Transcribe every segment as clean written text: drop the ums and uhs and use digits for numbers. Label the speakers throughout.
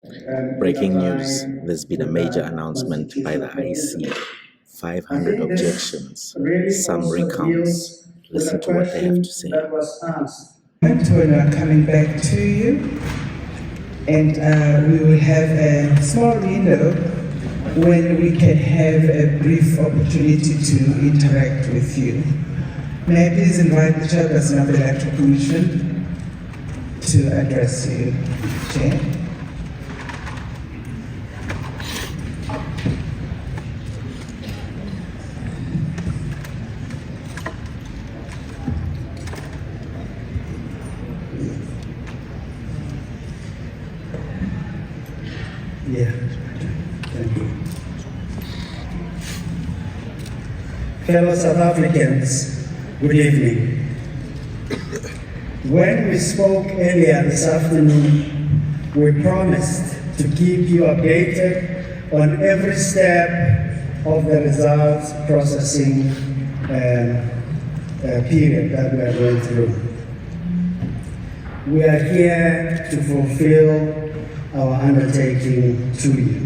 Speaker 1: Breaking news, there's been a major announcement by the IC. 500 objections, some recounts. Listen to what they have to say.
Speaker 2: When we are coming back to you, and we will have a small window when we can have a brief opportunity to interact with you. May I please invite the Chairperson of the Electoral Commission to address you, Chair. Yeah, thank you. Fellow South Africans, good evening. When we spoke earlier this afternoon, we promised to keep you updated on every step of the results processing period that we are going through. We are here to fulfill our undertaking to you.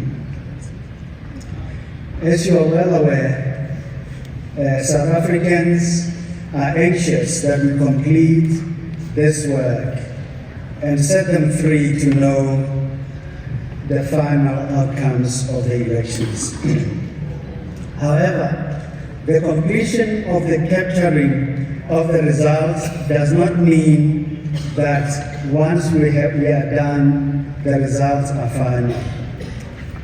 Speaker 2: As you are well aware, South Africans are anxious that we complete this work and set them free to know the final outcomes of the elections. However, the completion of the capturing of the results does not mean that once we are done, the results are final.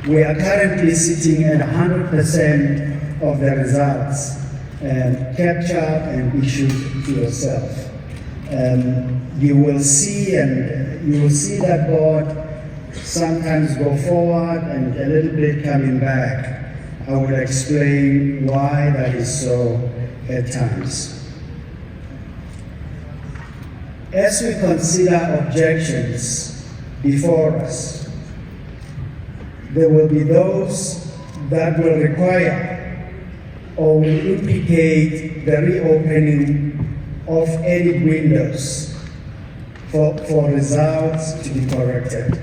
Speaker 2: We are currently sitting at 100% of the results captured and issued to yourself. You will see that board sometimes go forward and a little bit coming back. I will explain why that is so at times. As we consider objections before us, there will be those that will require or will implicate the reopening of any windows for results to be corrected.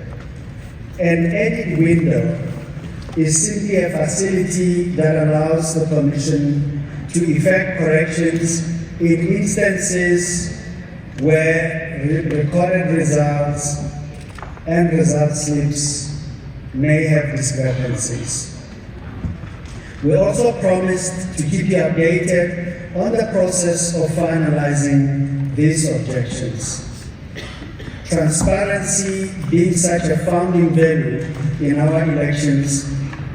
Speaker 2: An edit window is simply a facility that allows the Commission to effect corrections in instances where recorded results and result slips may have discrepancies. We also promised to keep you updated on the process of finalizing these objections. Transparency being such a founding value in our elections,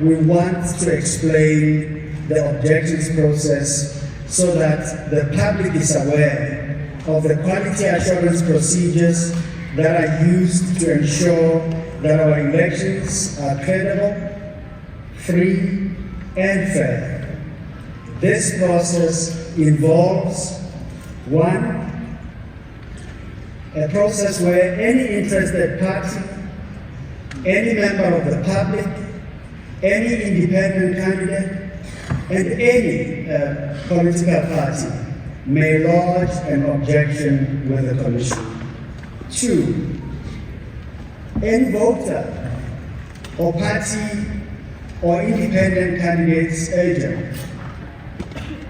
Speaker 2: we want to explain the objections process so that the public is aware of the quality assurance procedures that are used to ensure that our elections are credible, free, and fair. This process involves, one, a process where any interested party, any member of the public, any independent candidate, and any political party may lodge an objection with the Commission. Two, any voter or party or independent candidate's agent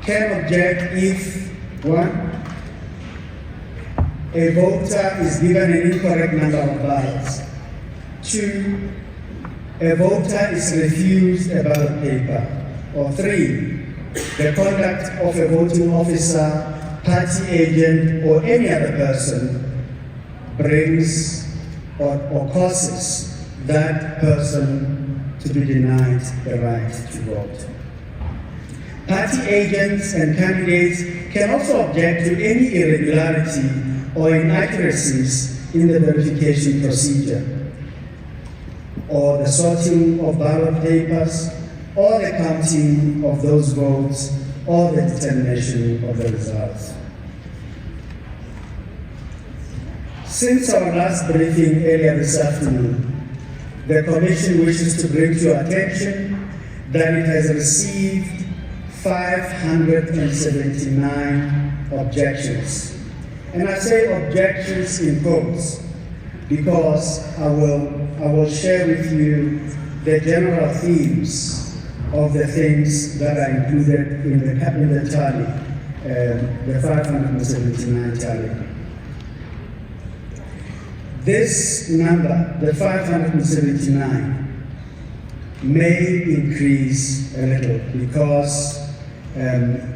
Speaker 2: can object if, one, a voter is given an incorrect number of ballots. Two, a voter is refused a ballot paper. Or three, the conduct of a voting officer, party agent, or any other person brings or causes that person to be denied the right to vote. Party agents and candidates can also object to any irregularity or inaccuracies in the verification procedure, or the sorting of ballot papers, or the counting of those votes, or the determination of the results. Since our last briefing earlier this afternoon, the Commission wishes to bring to your attention that it has received 579 objections. And I say objections in quotes because I will I will share with you the general themes of the things that are included in the tally, the 579 tally. This number, the 579, may increase a little because there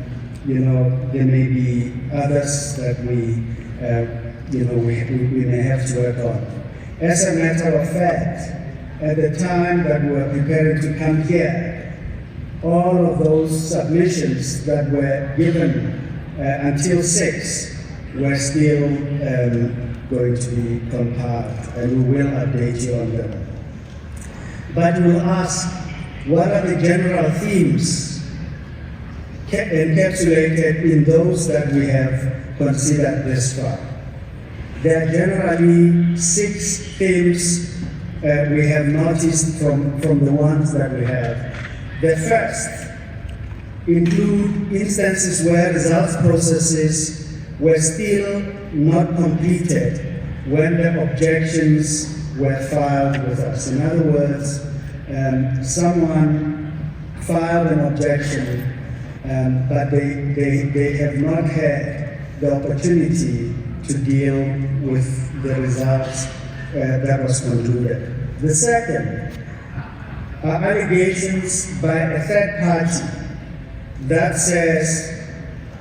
Speaker 2: may be others that we may have to work on. As a matter of fact, at the time that we were preparing to come here, all of those submissions that were given until 6 were still going to be compiled, and we will update you on them. But we'll ask, what are the general themes encapsulated in those that we have considered this far? There are generally 6 themes we have noticed from the ones that we have. The first include instances where results processes were still not completed when the objections were filed with us. In other words, someone filed an objection, but they have not had the opportunity to deal with the results that was concluded. The second are allegations by a third party that says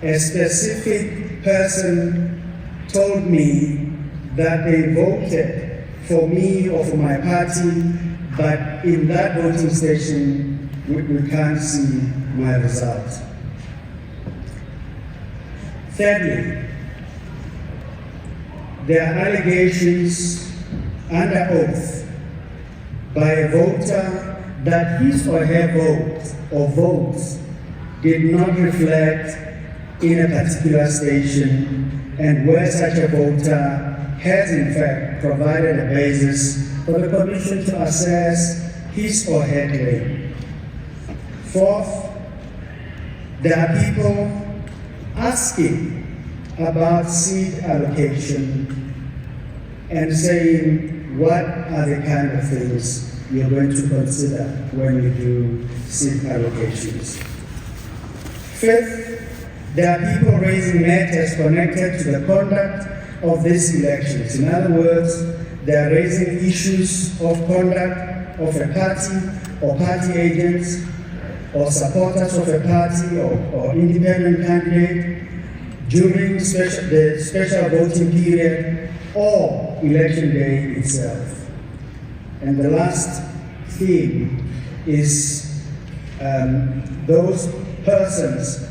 Speaker 2: a specific person told me that they voted for me or for my party, but in that voting station we can't see my result. Thirdly, there are allegations under oath by a voter that his or her vote or votes did not reflect in a particular station, and where such a voter has in fact provided a basis for the Commission to assess his or her claim. Fourth, there are people asking about seat allocation and saying, what are the kind of things you're going to consider when you do seat allocations? Fifth, there are people raising matters connected to the conduct of these elections. In other words, they are raising issues of conduct of a party or party agents or supporters of a party or independent candidate during the special voting period or election day itself. And the last theme is those persons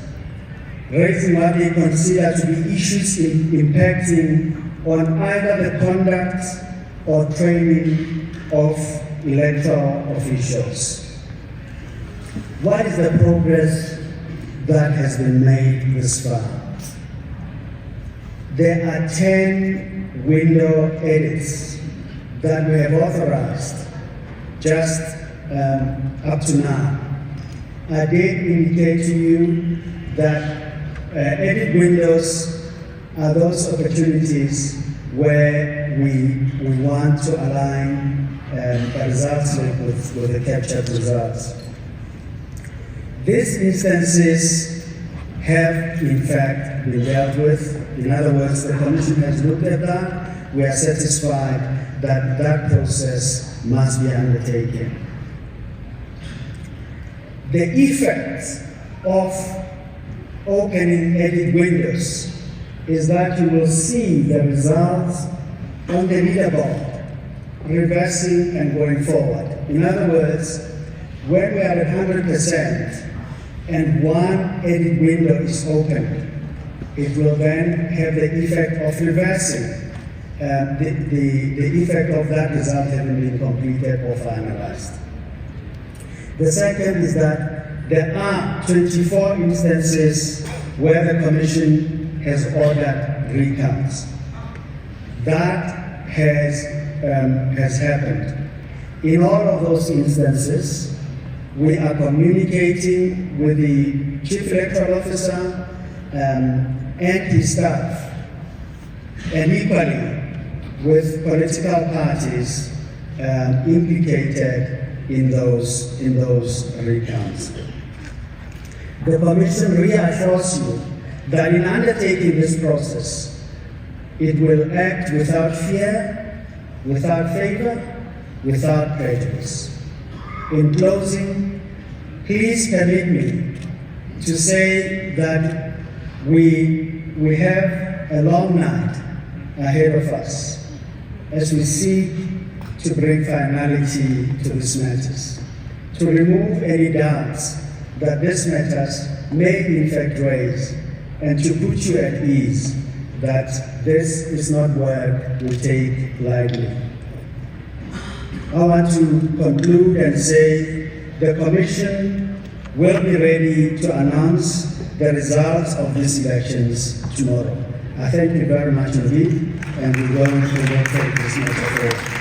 Speaker 2: raising what they consider to be issues impacting on either the conduct or training of electoral officials. What is the progress that has been made this far? There are 10 window edits that we have authorized just up to now. I did indicate to you that edit windows are those opportunities where we want to align the results with the captured results. These instances have in fact been dealt with. In other words, the Commission has looked at that. We are satisfied that that process must be undertaken. The effect of opening edit windows is that you will see the results on the leaderboard reversing and going forward. In other words, when we are at 100% and one edit window is opened, it will then have the effect of reversing the effect of that result having been completed or finalized. The second is that there are 24 instances where the Commission has ordered recounts. That has happened. In all of those instances, we are communicating with the Chief Electoral Officer and his staff, and equally with political parties implicated in those recounts. The Commission reassures you that in undertaking this process, it will act without fear, without favor, without prejudice. In closing, please permit me to say that we have a long night ahead of us as we seek to bring finality to these matters, to remove any doubts that these matters may in fact raise, and to put you at ease that this is not work we take lightly. I want to conclude and say the Commission will be ready to announce the results of these elections tomorrow. I thank you very much indeed, and we will take this matter forward.